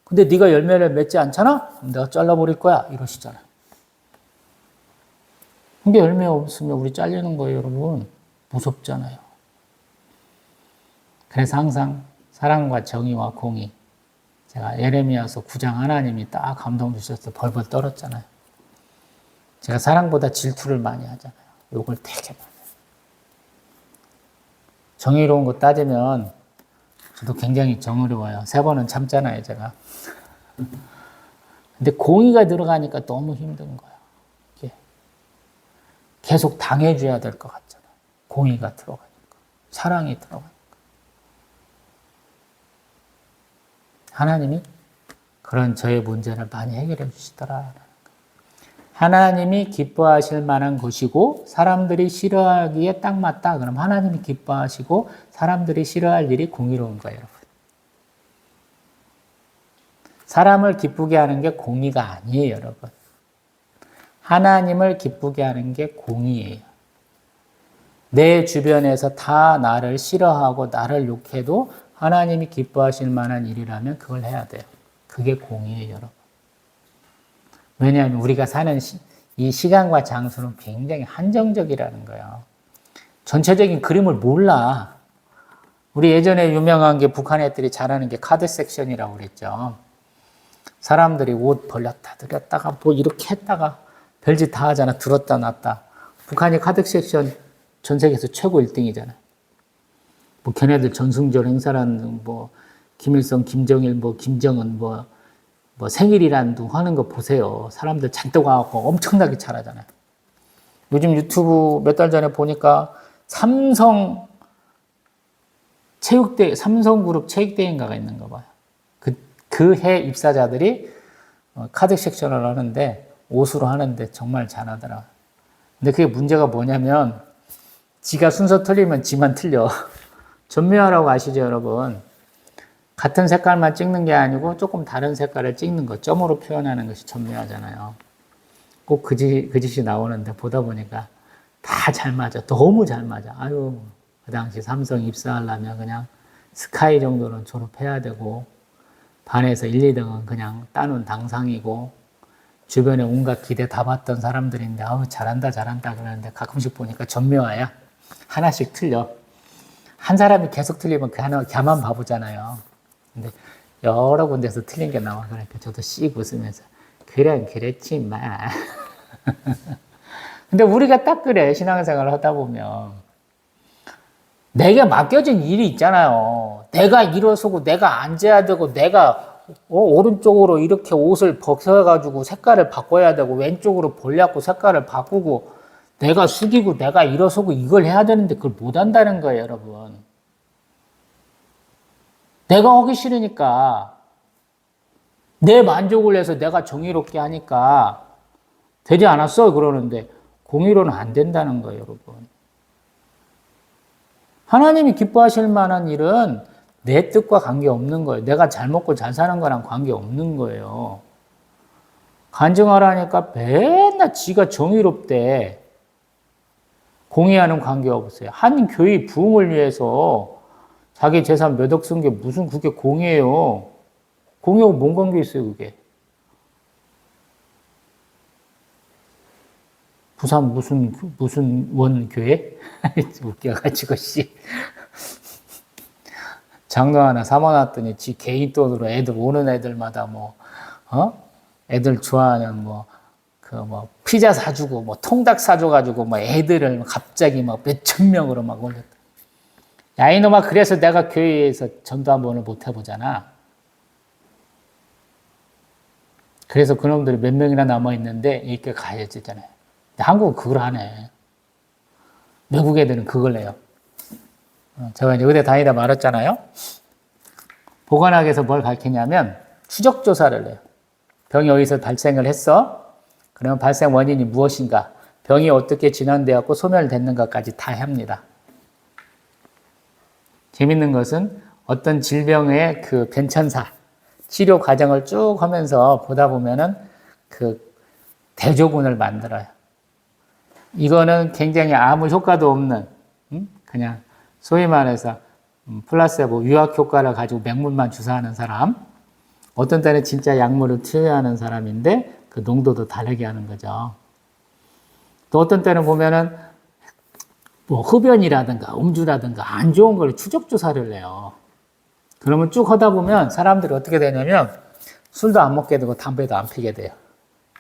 근데 네가 열매를 맺지 않잖아? 그럼 내가 잘라버릴 거야. 이러시잖아요. 근데 열매 없으면 우리 잘리는 거예요, 여러분. 무섭잖아요. 그래서 항상 사랑과 정의와 공의. 제가 예레미야서 9장 하나님이 딱 감동 주셔서 벌벌 떨었잖아요. 제가 사랑보다 질투를 많이 하잖아요. 욕을 되게 많이 해요. 정의로운 거 따지면 저도 굉장히 정의로워요. 3번은 참잖아요, 제가. 근데 공의가 들어가니까 너무 힘든 거예요. 계속 당해줘야 될 것 같잖아요. 공의가 들어가니까. 사랑이 들어가니까. 하나님이 그런 저의 문제를 많이 해결해 주시더라. 하나님이 기뻐하실 만한 것이고 사람들이 싫어하기에 딱 맞다. 그럼 하나님이 기뻐하시고 사람들이 싫어할 일이 공의로운 거예요, 여러분. 사람을 기쁘게 하는 게 공의가 아니에요, 여러분. 하나님을 기쁘게 하는 게 공의예요. 내 주변에서 다 나를 싫어하고 나를 욕해도 하나님이 기뻐하실 만한 일이라면 그걸 해야 돼요. 그게 공의예요, 여러분. 왜냐하면 우리가 사는 이 시간과 장소는 굉장히 한정적이라는 거예요. 전체적인 그림을 몰라. 우리 예전에 유명한 게 북한 애들이 잘하는 게 카드 섹션이라고 그랬죠. 사람들이 옷 벌렸다 들였다가 뭐 이렇게 했다가 별짓 다 하잖아. 들었다 놨다. 북한이 카드 섹션 전 세계에서 최고 1등이잖아. 뭐 걔네들 전승절 행사라는 뭐 김일성, 김정일, 뭐 김정은 뭐 생일이라는 둥 하는 거 보세요. 사람들 잔뜩 와갖고 엄청나게 잘하잖아요. 요즘 유튜브 몇 달 전에 보니까 삼성그룹 체육대회인가가 있는가 봐요. 그 해 입사자들이 카드 섹션을 하는데 옷으로 하는데 정말 잘하더라. 근데 그게 문제가 뭐냐면 지가 순서 틀리면 지만 틀려. 전미화라고 아시죠, 여러분? 같은 색깔만 찍는 게 아니고 조금 다른 색깔을 찍는 것, 점으로 표현하는 것이 전묘하잖아요. 꼭 그 짓이 나오는데 보다 보니까 다 잘 맞아. 너무 잘 맞아. 아유, 그 당시 삼성 입사하려면 그냥 스카이 정도는 졸업해야 되고, 반에서 1, 2등은 그냥 따놓은 당상이고, 주변에 온갖 기대 다 받던 사람들인데, 아우, 잘한다, 잘한다 그러는데 가끔씩 보니까 전묘하야. 하나씩 틀려. 한 사람이 계속 틀리면 걔만 바보잖아요. 근데 여러 군데서 틀린 게 나와. 그러니까 저도 씩 웃으면서, 그랬지, 마. 근데 우리가 딱 그래, 신앙생활을 하다 보면. 내게 맡겨진 일이 있잖아요. 내가 일어서고, 내가 앉아야 되고, 내가 오른쪽으로 이렇게 옷을 벗어가지고 색깔을 바꿔야 되고, 왼쪽으로 볼약고 색깔을 바꾸고, 내가 숙이고, 내가 일어서고, 이걸 해야 되는데 그걸 못 한다는 거예요, 여러분. 내가 하기 싫으니까, 내 만족을 위해서 내가 정의롭게 하니까, 되지 않았어? 그러는데, 공의로는 안 된다는 거예요, 여러분. 하나님이 기뻐하실 만한 일은 내 뜻과 관계없는 거예요. 내가 잘 먹고 잘 사는 거랑 관계없는 거예요. 간증하라니까 맨날 지가 정의롭대. 공의하는 관계없어요. 한 교회 부흥을 위해서 자기 재산 몇 억 쓴 게 무슨 그게 공의예요. 공의하고 뭔 관계 있어요, 그게. 부산 무슨 원교회? 웃겨가지고, 씨. 장로 하나 삼아놨더니 지 개인 돈으로 애들, 오는 애들마다 애들 좋아하는 피자 사주고, 통닭 사줘가지고, 애들을 갑자기 몇천 명으로 올렸다. 야, 이놈아, 그래서 내가 교회에서 전도 한 번을 못 해보잖아. 그래서 그놈들이 몇 명이나 남아있는데, 이렇게 가야 되잖아요. 한국은 그걸 하네. 외국 애들은 그걸 해요. 제가 이제 의대 다니다 말했잖아요. 보건학에서 뭘 가르치냐면 추적조사를 해요. 병이 어디서 발생을 했어? 그러면 발생 원인이 무엇인가? 병이 어떻게 진행되었고 소멸됐는가까지 다 합니다. 재밌는 것은 어떤 질병의 그 변천사, 치료 과정을 쭉 하면서 보다 보면은 그 대조군을 만들어요. 이거는 굉장히 아무 효과도 없는, 그냥 소위 말해서 플라세보 유학 효과를 가지고 맹물만 주사하는 사람, 어떤 때는 진짜 약물을 투여하는 사람인데 그 농도도 다르게 하는 거죠. 또 어떤 때는 보면은 흡연이라든가 음주라든가 안 좋은 걸 추적 조사를 해요. 그러면 쭉 하다 보면 사람들이 어떻게 되냐면 술도 안 먹게 되고 담배도 안 피게 돼요.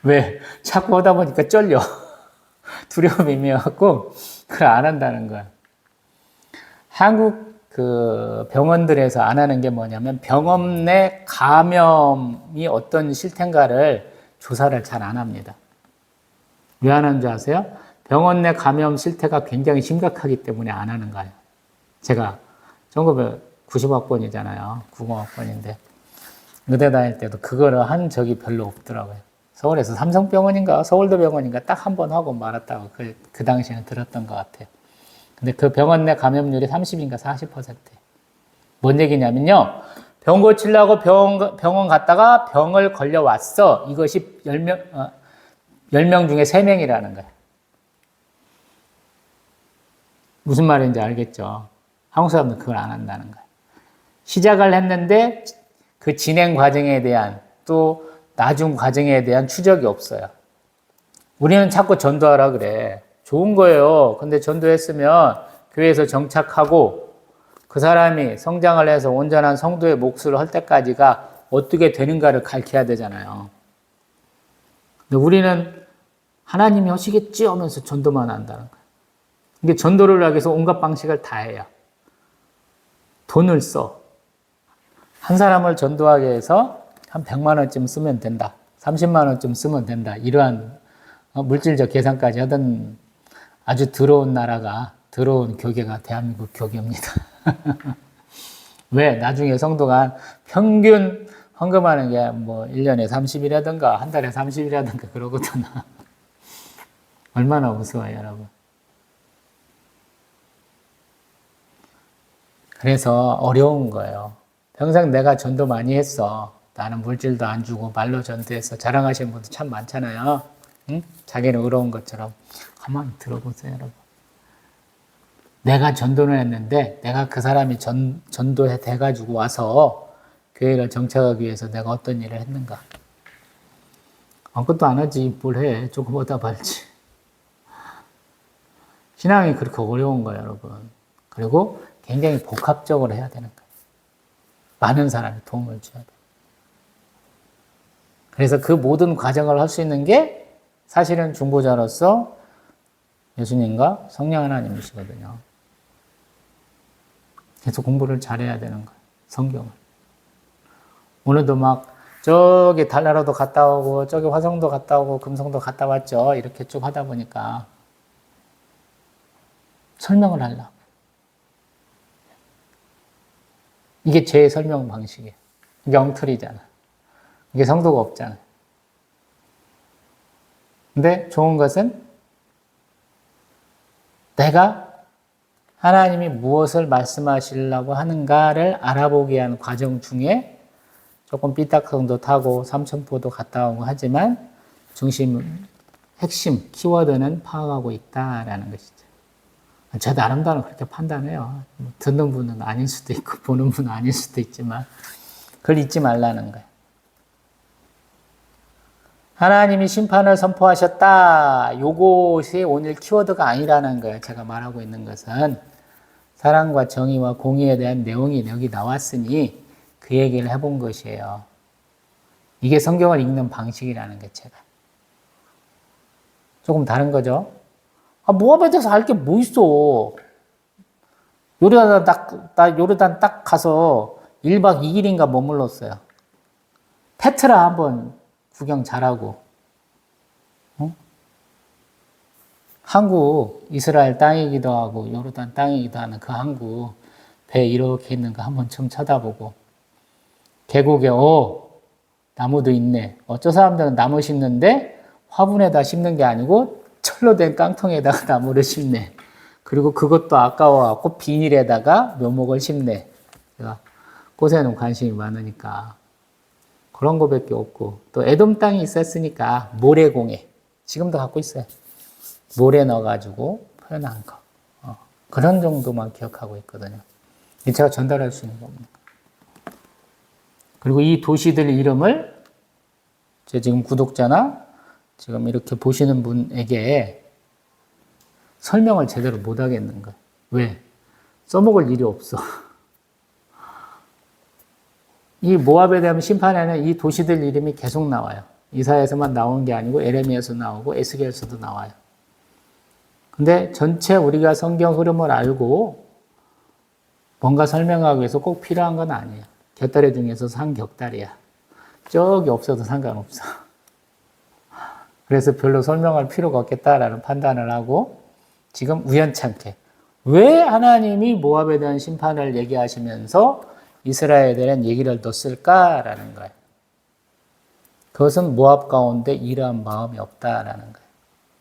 왜? 자꾸 하다 보니까 쫄려. 두려움이 미워갖고 그걸 안 한다는 거야. 한국 그 병원들에서 안 하는 게 뭐냐면 병원 내 감염이 어떤 실태인가를 조사를 잘 안 합니다. 왜 안 하는 줄 아세요? 병원 내 감염 실태가 굉장히 심각하기 때문에 안 하는 거예요. 제가 1990학번이잖아요. 90학번인데 의대 다닐 때도 그거를 한 적이 별로 없더라고요. 서울에서 삼성병원인가 서울대병원인가 딱 한 번 하고 말았다고 그 당시에는 들었던 것 같아요. 근데 그 병원 내 감염률이 30인가 40%. 뭔 얘기냐면요. 병 고치려고 병원 갔다가 병을 걸려왔어. 이것이 10명 중에 3명이라는 거예요. 무슨 말인지 알겠죠? 한국 사람들은 그걸 안 한다는 거예요. 시작을 했는데 그 진행 과정에 대한 또 나중 과정에 대한 추적이 없어요. 우리는 자꾸 전도하라 그래. 좋은 거예요. 근데 전도했으면 교회에서 정착하고 그 사람이 성장을 해서 온전한 성도의 몫을 할 때까지가 어떻게 되는가를 가르쳐야 되잖아요. 근데 우리는 하나님이 하시겠지 하면서 전도만 한다는 거예요. 이게 전도를 하기 위해서 온갖 방식을 다 해요. 돈을 써. 한 사람을 전도하기 위해서 한 100만 원쯤 쓰면 된다. 30만 원쯤 쓰면 된다. 이러한 물질적 계산까지 하던 아주 더러운 나라가, 더러운 교계가 대한민국 교계입니다. 왜? 나중에 성도가 평균 헌금하는 게 1년에 30이라든가 한 달에 30이라든가 그러거든. 얼마나 무서워요, 여러분. 그래서 어려운 거예요. 평생 내가 전도 많이 했어. 나는 물질도 안 주고 말로 전도해서 자랑하시는 분들 참 많잖아요. 응? 자기는 의로운 것처럼. 가만히 들어보세요, 여러분. 내가 전도를 했는데 내가 그 사람이 전도해 돼가지고 와서 교회를 정착하기 위해서 내가 어떤 일을 했는가? 아무것도 안 하지. 뭘 해. 조금 오다 말지. 신앙이 그렇게 어려운 거예요, 여러분. 그리고 굉장히 복합적으로 해야 되는 거예요. 많은 사람이 도움을 줘야 돼요. 그래서 그 모든 과정을 할 수 있는 게 사실은 중보자로서 예수님과 성령 하나님이시거든요. 그래서 공부를 잘해야 되는 거예요. 성경을. 오늘도 막 저기 달나라도 갔다 오고 저기 화성도 갔다 오고 금성도 갔다 왔죠. 이렇게 쭉 하다 보니까 설명을 하려고. 이게 제 설명 방식이에요. 이게 엉터리잖아. 이게 성도가 없잖아. 근데 좋은 것은 내가 하나님이 무엇을 말씀하시려고 하는가를 알아보기 위한 과정 중에 조금 삐딱성도 타고 삼천포도 갔다 오고 하지만 핵심, 키워드는 파악하고 있다라는 것이죠. 제 나름대로 그렇게 판단해요. 듣는 분은 아닐 수도 있고 보는 분은 아닐 수도 있지만 그걸 잊지 말라는 거예요. 하나님이 심판을 선포하셨다. 요것이 오늘 키워드가 아니라는 거예요. 제가 말하고 있는 것은 사랑과 정의와 공의에 대한 내용이 여기 나왔으니 그 얘기를 해본 것이에요. 이게 성경을 읽는 방식이라는 게 제가. 조금 다른 거죠. 모압에 대해서 알 게 뭐 있어. 요르단 딱 가서 1박 2일인가 머물렀어요. 페트라 한번 구경 잘하고. 한국, 이스라엘 땅이기도 하고 요르단 땅이기도 하는 그 한국 배 이렇게 있는 거 한번 좀 쳐다보고 계곡에 나무도 있네. 저 사람들은 나무 심는데 화분에다 심는 게 아니고 철로 된 깡통에다가 나무를 심네. 그리고 그것도 아까워갖고 비닐에다가 묘목을 심네. 제가 꽃에는 관심이 많으니까 그런 거밖에 없고 또 에돔 땅이 있었으니까 모래공예 지금도 갖고 있어요. 모래 넣어가지고 표현한 거. 그런 정도만 기억하고 있거든요. 제가 전달할 수 있는 겁니다. 그리고 이 도시들 이름을 제 지금 구독자나 지금 이렇게 보시는 분에게 설명을 제대로 못 하겠는 거예요. 왜? 써먹을 일이 없어. 이 모압에 대한 심판에는 이 도시들 이름이 계속 나와요. 이사야에서만 나오는 게 아니고 에레미야에서 나오고 에스겔에서도 나와요. 근데 전체 우리가 성경 흐름을 알고 뭔가 설명하기 위해서 꼭 필요한 건 아니에요. 곁다리 중에서 상격다리야. 저기 없어도 상관없어. 그래서 별로 설명할 필요가 없겠다라는 판단을 하고 지금 우연찮게 왜 하나님이 모압에 대한 심판을 얘기하시면서 이스라엘에 대한 얘기를 넣었을까라는 거예요. 그것은 모압 가운데 이러한 마음이 없다라는 거예요.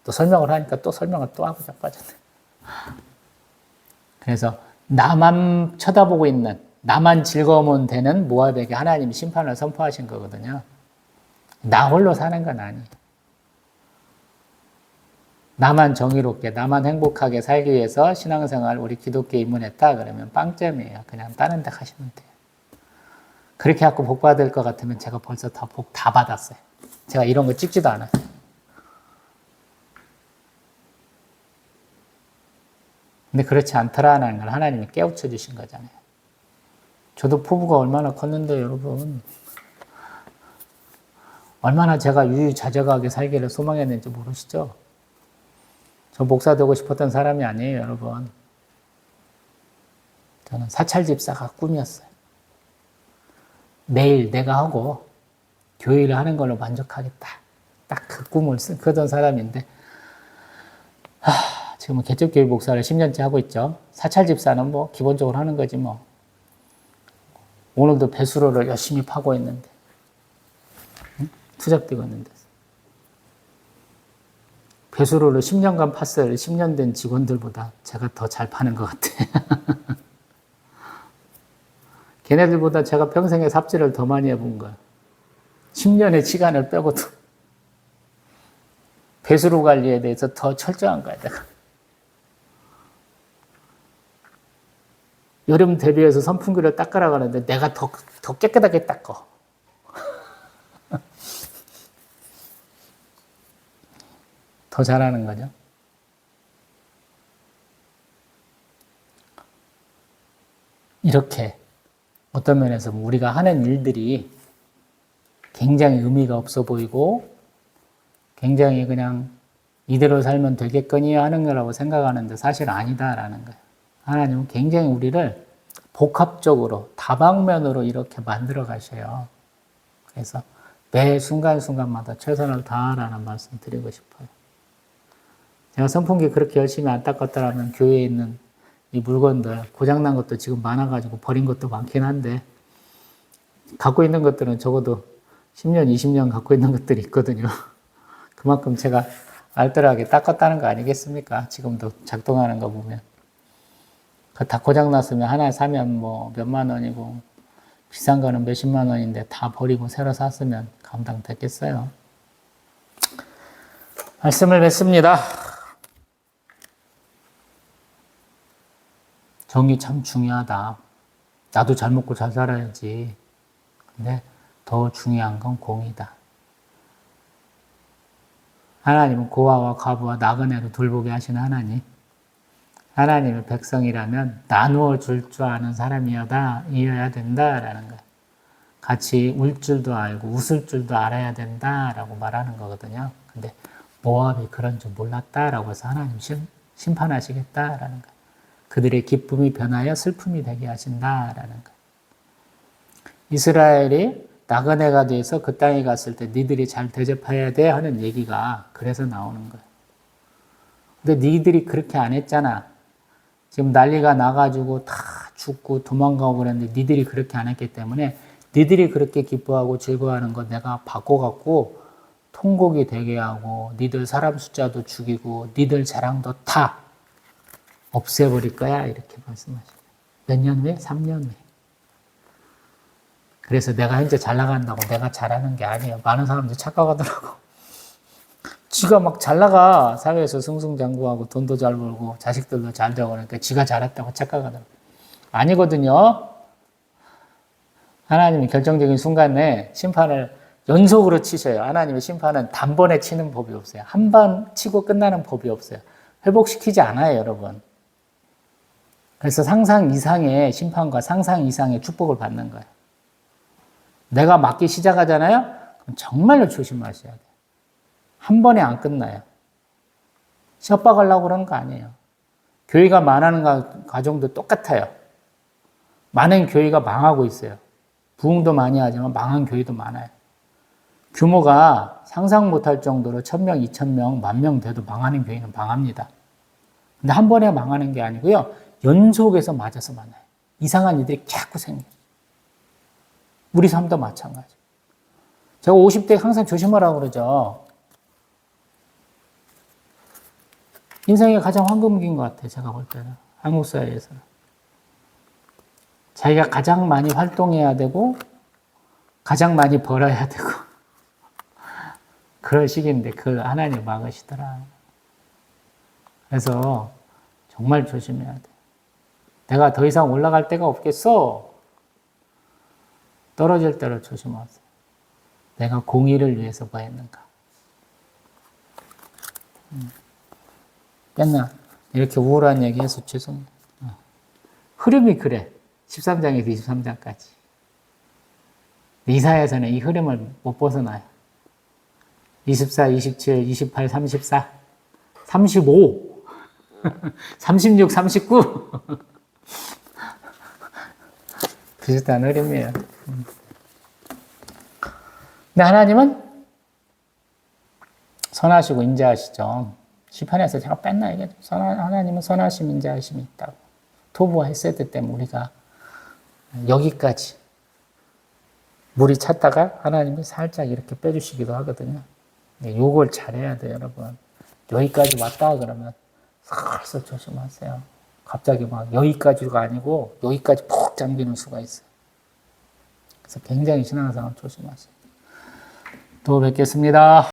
또 설명을 하니까 또 설명을 또 하고 자빠졌네. 그래서 나만 쳐다보고 있는 나만 즐거우면 되는 모압에게 하나님이 심판을 선포하신 거거든요. 나 홀로 사는 건 아니에요. 나만 정의롭게, 나만 행복하게 살기 위해서 신앙생활 우리 기독교에 입문했다 그러면 빵점이에요. 그냥 다른 데 가시면 돼요. 그렇게 하고 복 받을 것 같으면 제가 벌써 다 복 다 받았어요. 제가 이런 거 찍지도 않아요. 근데 그렇지 않더라는 걸 하나님이 깨우쳐 주신 거잖아요. 저도 포부가 얼마나 컸는데 여러분. 얼마나 제가 유유자적하게 살기를 소망했는지 모르시죠? 저 목사 되고 싶었던 사람이 아니에요, 여러분. 저는 사찰집사가 꿈이었어요. 매일 내가 하고 교회를 하는 걸로 만족하겠다. 딱 그 꿈을 꾸던 사람인데 지금은 개척교회 목사를 10년째 하고 있죠. 사찰집사는 뭐 기본적으로 하는 거지 뭐. 오늘도 배수로를 열심히 파고 있는데 투잡되고 있는데 배수로를 10년간 팠어요. 10년 된 직원들보다 제가 더 잘 파는 것 같아. 걔네들보다 제가 평생에 삽질을 더 많이 해본 거야. 10년의 시간을 빼고도. 배수로 관리에 대해서 더 철저한 거야, 내가. 여름 대비해서 선풍기를 닦으라고 하는데 내가 더 깨끗하게 닦어. 더 잘하는 거죠. 이렇게 어떤 면에서 우리가 하는 일들이 굉장히 의미가 없어 보이고 굉장히 그냥 이대로 살면 되겠거니 하는 거라고 생각하는데 사실 아니다라는 거예요. 하나님은 굉장히 우리를 복합적으로 다방면으로 이렇게 만들어 가셔요. 그래서 매 순간순간마다 최선을 다하라는 말씀 드리고 싶어요. 제가 선풍기 그렇게 열심히 안 닦았더라면 교회에 있는 이 물건들 고장난 것도 지금 많아가지고 버린 것도 많긴 한데 갖고 있는 것들은 적어도 10년, 20년 갖고 있는 것들이 있거든요. 그만큼 제가 알뜰하게 닦았다는 거 아니겠습니까? 지금도 작동하는 거 보면. 다 고장났으면 하나 사면 뭐 몇만 원이고 비싼 거는 몇십만 원인데 다 버리고 새로 샀으면 감당됐겠어요? 말씀을 맺습니다. 정이 참 중요하다. 나도 잘 먹고 잘 살아야지. 근데 더 중요한 건 공이다. 하나님은 고아와 과부와 나그네로 돌보게 하시는 하나님. 하나님의 백성이라면 나누어 줄 줄 아는 사람이어야 된다라는 거예요. 같이 울 줄도 알고 웃을 줄도 알아야 된다라고 말하는 거거든요. 근데 모압이 그런 줄 몰랐다라고 해서 하나님 심판하시겠다라는 거예요. 그들의 기쁨이 변하여 슬픔이 되게 하신다라는 거예요. 이스라엘이 나그네가 돼서 그 땅에 갔을 때 니들이 잘 대접해야 돼 하는 얘기가 그래서 나오는 거예요. 근데 니들이 그렇게 안 했잖아. 지금 난리가 나가지고 다 죽고 도망가고 그랬는데 니들이 그렇게 안 했기 때문에 니들이 그렇게 기뻐하고 즐거워하는 거 내가 바꿔갖고 통곡이 되게 하고 니들 사람 숫자도 죽이고 니들 자랑도 다 없애버릴 거야 이렇게 말씀하시죠. 몇 년 후에? 3년 후에. 그래서 내가 현재 잘 나간다고 내가 잘하는 게 아니에요. 많은 사람들이 착각하더라고. 지가 막 잘 나가. 사회에서 승승장구하고 돈도 잘 벌고 자식들도 잘 되고 그러니까 지가 잘했다고 착각하더라고. 아니거든요. 하나님이 결정적인 순간에 심판을 연속으로 치셔요. 하나님의 심판은 단번에 치는 법이 없어요. 한 번 치고 끝나는 법이 없어요. 회복시키지 않아요, 여러분. 그래서 상상 이상의 심판과 상상 이상의 축복을 받는 거예요. 내가 맞기 시작하잖아요? 그럼 정말로 조심하셔야 돼요. 한 번에 안 끝나요. 협박하려고 그러는 거 아니에요. 교회가 망하는 과정도 똑같아요. 많은 교회가 망하고 있어요. 부흥도 많이 하지만 망한 교회도 많아요. 규모가 상상 못할 정도로 1000명, 2000명, 10,000명 돼도 망하는 교회는 망합니다. 근데 한 번에 망하는 게 아니고요. 연속해서 맞아서 만나요. 이상한 일들이 자꾸 생겨요. 우리 삶도 마찬가지. 제가 50대에 항상 조심하라고 그러죠. 인생의 가장 황금기인 것 같아요. 제가 볼 때는. 한국 사회에서는. 자기가 가장 많이 활동해야 되고 가장 많이 벌어야 되고 그럴 시기인데 그걸 하나님 막으시더라. 그래서 정말 조심해야 돼. 내가 더 이상 올라갈 데가 없겠어. 떨어질 대로 조심하세요. 내가 공의를 위해서 뭐 했는가. 맨날 이렇게 우울한 얘기해서 죄송해요. 흐름이 그래. 13장에서 23장까지. 이사야서는 이 흐름을 못 벗어나요. 24, 27, 28, 34, 35, 36, 39. 비슷한 흐름이에요. 근데 하나님은 선하시고 인자하시죠. 시편에서 제가 맨날 얘기하죠. 하나님은 선하심, 인자하심이 있다고. 토부와 헤세드 때문에 우리가 여기까지 물이 찼다가 하나님이 살짝 이렇게 빼주시기도 하거든요. 요걸 잘해야 돼요, 여러분. 여기까지 왔다 그러면 슬슬 조심하세요. 갑자기 막 여기까지가 아니고 여기까지 푹 잠기는 수가 있어요. 그래서 굉장히 신앙생활 조심하세요. 또 뵙겠습니다.